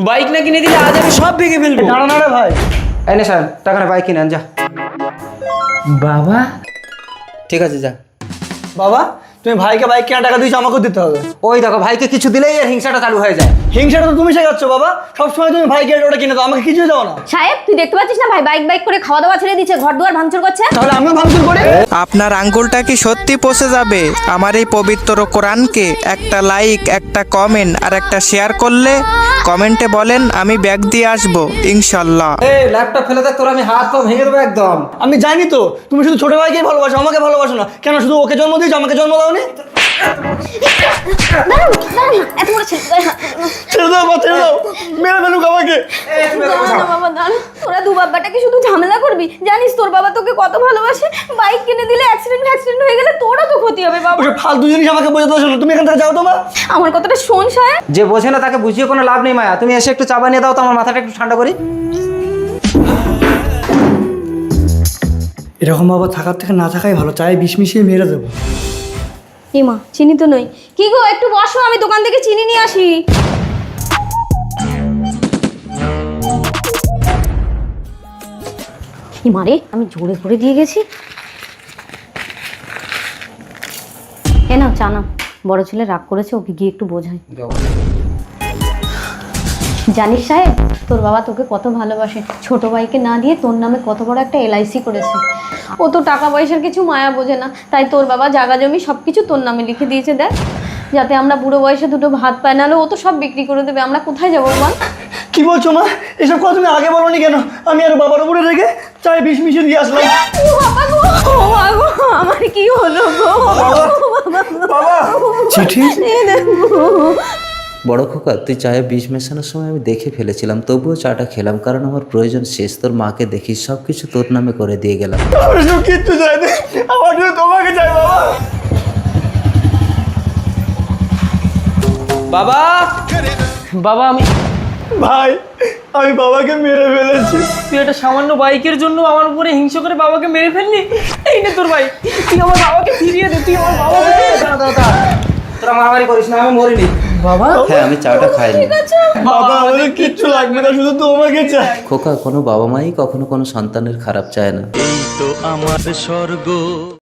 Bike না কিনে দিলে আজ আমি সব ভেঙে ফেলবো। দাঁড়া না রে ভাই। এই নে স্যার টাকা না বাইক কিনে আন যা। বাবা ঠিক আছে যা। বাবা তুমি ভাইকে বাইক কেনা টাকা দিয়েছো, আমাকেও দিতে হবে। ওই দেখো ভাইকে কিছু দিলেই এর হিংসাটা চালু হয়ে যায়। হিংসাটা তো তুমি শেখাচ্ছ বাবা, সবসময় তুমি ভাইকে ওটা কিনে দাও, আমাকে কিছুই দাও না। সাহেব তুই দেখতে পাচ্ছিস না ভাই বাইক বাইক করে খাওয়া দাওয়া ছেড়ে দিচ্ছে, ঘর দুয়ার ভাঙচুর করছে। তাহলে আমিও ভাঙচুর করি। আপনার আঙ্গুলটা কি সত্যি পচে যাবে আমার এই পবিত্র কোরআনকে একটা লাইক, একটা কমেন্ট আর একটা শেয়ার করলে? কমেন্টে বলেন আমি ব্যাগ দিয়ে আসবো ইনশাল্লাহ। এই ল্যাপটপ ফেলে দেখ, তোর আমি হাত পা ভেঙে দেবো একদম। আমি জানি তো তুমি শুধু ছোট ভাইকেই ভালোবাসো, আমাকে ভালোবাসো না। কেন শুধু ওকে জন্ম দিয়েছো, আমাকে জন্ম দাওনি? দাঁড়ান দাঁড়ান না, এত বড় ছেলে ছেড়ে দাও মা, ছেড়ে দাও, মেরে ফেলুক আমাকে। দাঁড়ান না বাবা দাঁড়ান, তোরা দু বাব্বাটাকে শুধু ঝামেলা করবি। জানিস তোর বাবা তোকে কত ভালোবাসে, বাইক কিনে দিলে অ্যাক্সিডেন্ট হয়ে গেলে তোরও তো ক্ষতি হবে বাবা। ওসব ফালতু জিনিস আমাকে বোঝাতে আসো না, তুমি এখান থেকে যাও তো মা। আমার কথাটা শোন সাহেব। যে বোঝে না তাকে বুঝিয়ে কোনো লাভ নেই মায়া, তুমি এসে একটু চা বানিয়ে দাও তো, আমার মাথাটা একটু ঠান্ডা করি। এরকম বাবা থাকার থেকে না থাকাই ভালো, চায়ে বিষ মিশিয়ে মেরে দেবো। এই মা চিনি তো নই। কি গো একটু বসো, আমি দোকান থেকে চিনি নিয়ে আসি। কি মারে, আমি জোরে করে দিয়ে গেছি। এ নাও চা নাও, বড় ছেলে রাগ করেছে, ওকে গিয়ে একটু বোঝাই। জানিস সাহেব তোর বাবা তোকে কত ভালোবাসে, ছোট ভাইকে না দিয়ে তোর নামে কত বড় একটা এলআইসি করেছে। ও তো টাকা পয়সার কিছু মায়া বোঝে না, তাই তোর বাবা জায়গা জমি সব কিছু তোর নামে লিখে দিয়েছে, দেখ যাতে আমরা বুড়ো বয়সে দুটো ভাত পাই, নাহলে ও তো সব বিক্রি করে দেবে, আমরা কোথায় যাবো বল? কি বলছো মা, এসব কথা তুমি আগে বলোনি কেন? আমি আর বাবার উপরে রেখে চায়ে বিষ মিশিয়ে দিয়ে আসলাম। ও বাবা গো, ও মা গো, আমার কি হলো গো? বাবা চিঠি। এই দেখো। বড় খোকা, তুই চায়ে বিষ মেশানোর সময় আমি দেখে ফেলেছিলাম, তবুও চাটা খেলাম, কারণ আমার প্রয়োজন শেষ। তোর মাকে দেখি সব কিছু তোর নামে করে দিয়ে গেলাম। আমার সব কিচ্ছু চাই না, আমার শুধু তোমাকে চাই বাবা। বাবা বাবা আমি ভাই আমি বাবাকে মেরে ফেলেছি। তুই একটা সামান্য বাইকের জন্য আমার উপরে হিংসা করে বাবাকে মেরে ফেললি। এই নে তোর বাইক, তুই আমার বাবাকে ফিরিয়ে দে, তুই আমার বাবাকে তোরা মারামারি করিস না, আমি মরিনি। বাবা হ্যাঁ, আমি চাটা খাইনি। বাবা আমাদের কিচ্ছু লাগবে না, শুধু তোমাকে চাই। খোকা, কোনো বাবা মাই কখনো কোনো সন্তানের খারাপ চায় না। তো আমার স্বর্গ।